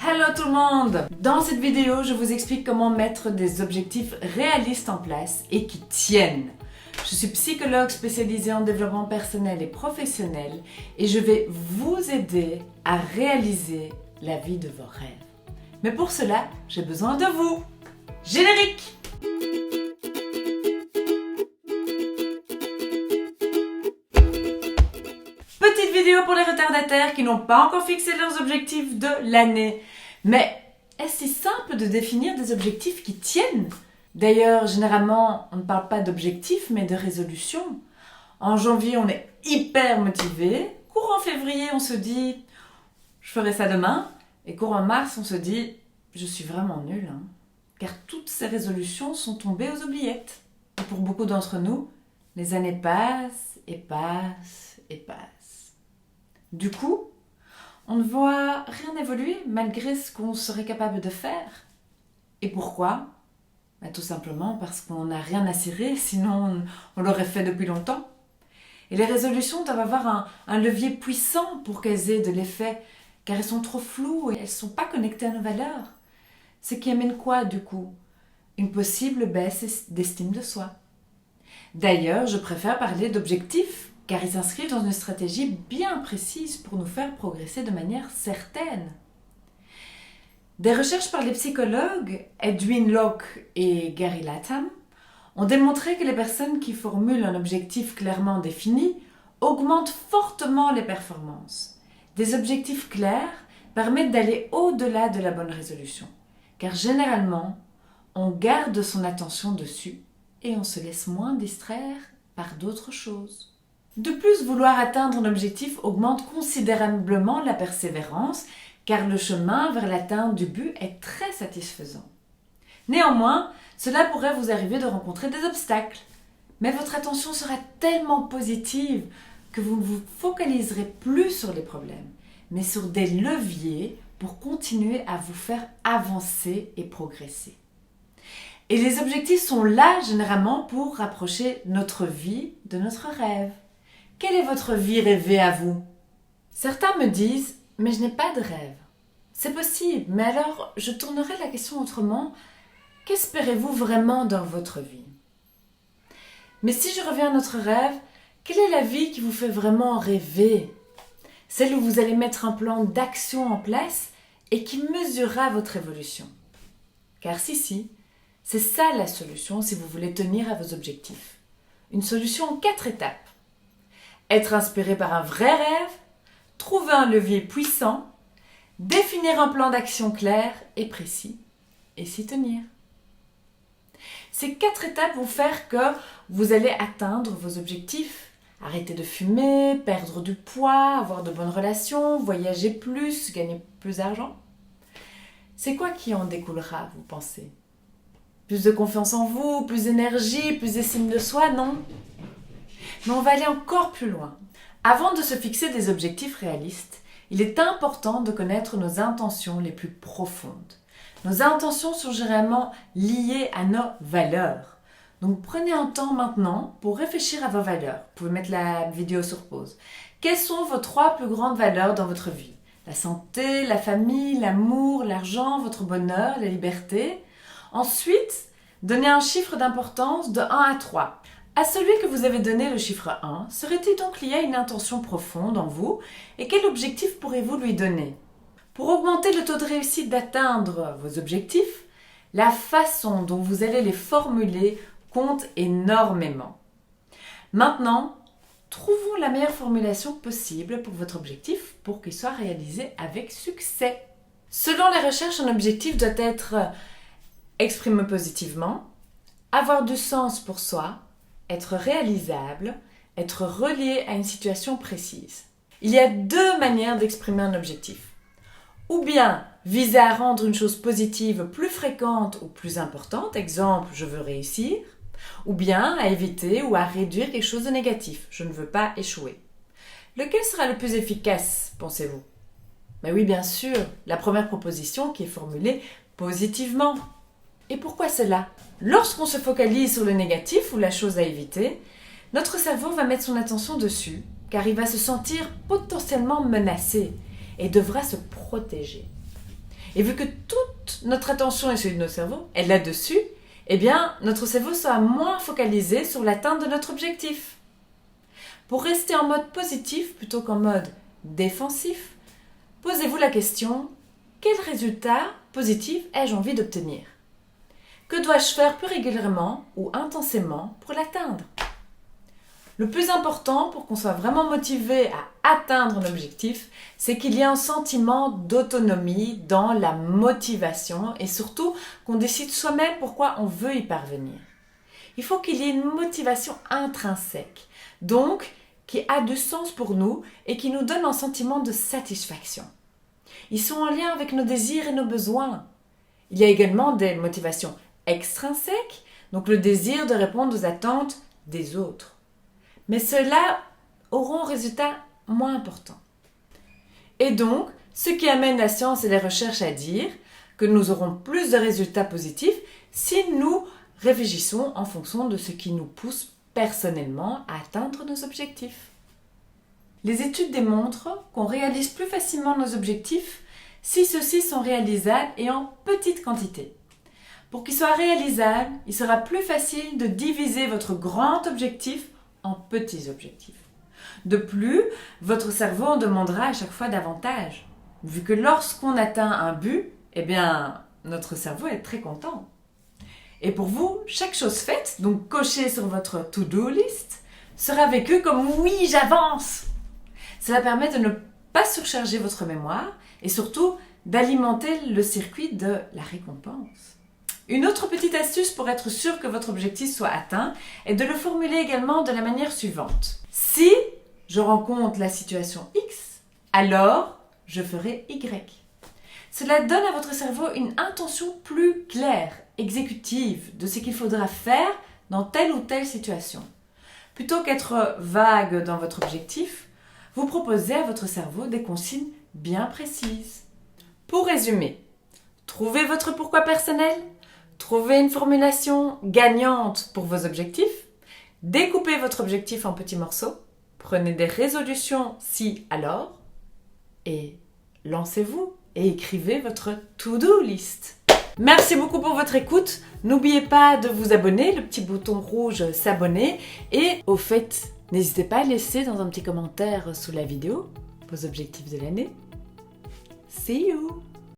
Hello tout le monde! Dans cette vidéo, je vous explique comment mettre des objectifs réalistes en place et qui tiennent. Je suis psychologue spécialisée en développement personnel et professionnel et je vais vous aider à réaliser la vie de vos rêves. Mais pour cela, j'ai besoin de vous! Générique! Petite vidéo pour les retardataires qui n'ont pas encore fixé leurs objectifs de l'année. Mais est-ce si simple de définir des objectifs qui tiennent? D'ailleurs, généralement, on ne parle pas d'objectifs, mais de résolutions. En janvier, on est hyper motivé. Courant février, on se dit « je ferai ça demain ». Et courant mars, on se dit « je suis vraiment nul ». Car toutes ces résolutions sont tombées aux oubliettes. Et pour beaucoup d'entre nous, les années passent et passent et passent. Du coup, on ne voit rien évoluer malgré ce qu'on serait capable de faire. Et pourquoi? Tout simplement parce qu'on n'a rien à cirer, sinon on l'aurait fait depuis longtemps. Et les résolutions doivent avoir un levier puissant pour qu'elles aient de l'effet, car elles sont trop floues et elles ne sont pas connectées à nos valeurs. Ce qui amène quoi du coup? Une possible baisse d'estime de soi. D'ailleurs, je préfère parler d'objectifs, car ils s'inscrivent dans une stratégie bien précise pour nous faire progresser de manière certaine. Des recherches par les psychologues Edwin Locke et Gary Latham ont démontré que les personnes qui formulent un objectif clairement défini augmentent fortement les performances. Des objectifs clairs permettent d'aller au-delà de la bonne résolution, car généralement, on garde son attention dessus et on se laisse moins distraire par d'autres choses. De plus, vouloir atteindre un objectif augmente considérablement la persévérance, car le chemin vers l'atteinte du but est très satisfaisant. Néanmoins, cela pourrait vous arriver de rencontrer des obstacles, mais votre attention sera tellement positive que vous ne vous focaliserez plus sur les problèmes, mais sur des leviers pour continuer à vous faire avancer et progresser. Et les objectifs sont là généralement pour rapprocher notre vie de notre rêve. Quelle est votre vie rêvée à vous? Certains me disent « mais je n'ai pas de rêve ». C'est possible, mais alors je tournerai la question autrement. Qu'espérez-vous vraiment dans votre vie? Mais si je reviens à notre rêve, quelle est la vie qui vous fait vraiment rêver? Celle où vous allez mettre un plan d'action en place et qui mesurera votre évolution. Car si, c'est ça la solution si vous voulez tenir à vos objectifs. Une solution en 4 étapes. Être inspiré par un vrai rêve, trouver un levier puissant, définir un plan d'action clair et précis et s'y tenir. Ces 4 étapes vont faire que vous allez atteindre vos objectifs. Arrêter de fumer, perdre du poids, avoir de bonnes relations, voyager plus, gagner plus d'argent. C'est quoi qui en découlera, vous pensez? Plus de confiance en vous, plus d'énergie, plus d'estime de soi, non? Mais on va aller encore plus loin. Avant de se fixer des objectifs réalistes, il est important de connaître nos intentions les plus profondes. Nos intentions sont généralement liées à nos valeurs. Donc prenez un temps maintenant pour réfléchir à vos valeurs. Vous pouvez mettre la vidéo sur pause. Quelles sont vos 3 plus grandes valeurs dans votre vie? La santé, la famille, l'amour, l'argent, votre bonheur, la liberté. Ensuite, donnez un chiffre d'importance de 1 à 3. À celui que vous avez donné le chiffre 1, serait-il donc lié à une intention profonde en vous et quel objectif pourrez-vous lui donner? Pour augmenter le taux de réussite d'atteindre vos objectifs, la façon dont vous allez les formuler compte énormément. Maintenant, trouvons la meilleure formulation possible pour votre objectif pour qu'il soit réalisé avec succès. Selon les recherches, un objectif doit être exprimé positivement, avoir du sens pour soi, être réalisable, être relié à une situation précise. Il y a 2 manières d'exprimer un objectif. Ou bien viser à rendre une chose positive plus fréquente ou plus importante, exemple je veux réussir, ou bien à éviter ou à réduire quelque chose de négatif, je ne veux pas échouer. Lequel sera le plus efficace, pensez-vous? Oui, bien sûr, la première proposition qui est formulée positivement. Et pourquoi cela? Lorsqu'on se focalise sur le négatif ou la chose à éviter, notre cerveau va mettre son attention dessus, car il va se sentir potentiellement menacé et devra se protéger. Et vu que toute notre attention est sur notre cerveau, et là-dessus, eh bien, notre cerveau sera moins focalisé sur l'atteinte de notre objectif. Pour rester en mode positif plutôt qu'en mode défensif, posez-vous la question, quel résultat positif ai-je envie d'obtenir? Que dois-je faire plus régulièrement ou intensément pour l'atteindre? Le plus important pour qu'on soit vraiment motivé à atteindre un objectif, c'est qu'il y ait un sentiment d'autonomie dans la motivation et surtout qu'on décide soi-même pourquoi on veut y parvenir. Il faut qu'il y ait une motivation intrinsèque, donc qui a du sens pour nous et qui nous donne un sentiment de satisfaction. Ils sont en lien avec nos désirs et nos besoins. Il y a également des motivations extrinsèques, donc le désir de répondre aux attentes des autres. Mais ceux-là auront un résultat moins important. Et donc, ce qui amène la science et les recherches à dire que nous aurons plus de résultats positifs si nous réfléchissons en fonction de ce qui nous pousse personnellement à atteindre nos objectifs. Les études démontrent qu'on réalise plus facilement nos objectifs si ceux-ci sont réalisables et en petite quantité. Pour qu'ils soient réalisables, il sera plus facile de diviser votre grand objectif en petits objectifs. De plus, votre cerveau en demandera à chaque fois davantage, vu que lorsqu'on atteint un but, eh bien, notre cerveau est très content. Et pour vous, chaque chose faite, donc cochée sur votre to-do list, sera vécue comme « oui, j'avance ». Cela permet de ne pas surcharger votre mémoire et surtout d'alimenter le circuit de la récompense. Une autre petite astuce pour être sûr que votre objectif soit atteint est de le formuler également de la manière suivante. Si je rencontre la situation X, alors je ferai Y. Cela donne à votre cerveau une intention plus claire, exécutive de ce qu'il faudra faire dans telle ou telle situation. Plutôt qu'être vague dans votre objectif, vous proposez à votre cerveau des consignes bien précises. Pour résumer, trouvez votre pourquoi personnel, trouvez une formulation gagnante pour vos objectifs, découpez votre objectif en petits morceaux, prenez des résolutions si alors, et lancez-vous et écrivez votre to-do list. Merci beaucoup pour votre écoute. N'oubliez pas de vous abonner, le petit bouton rouge s'abonner. Et au fait, n'hésitez pas à laisser dans un petit commentaire sous la vidéo vos objectifs de l'année. See you!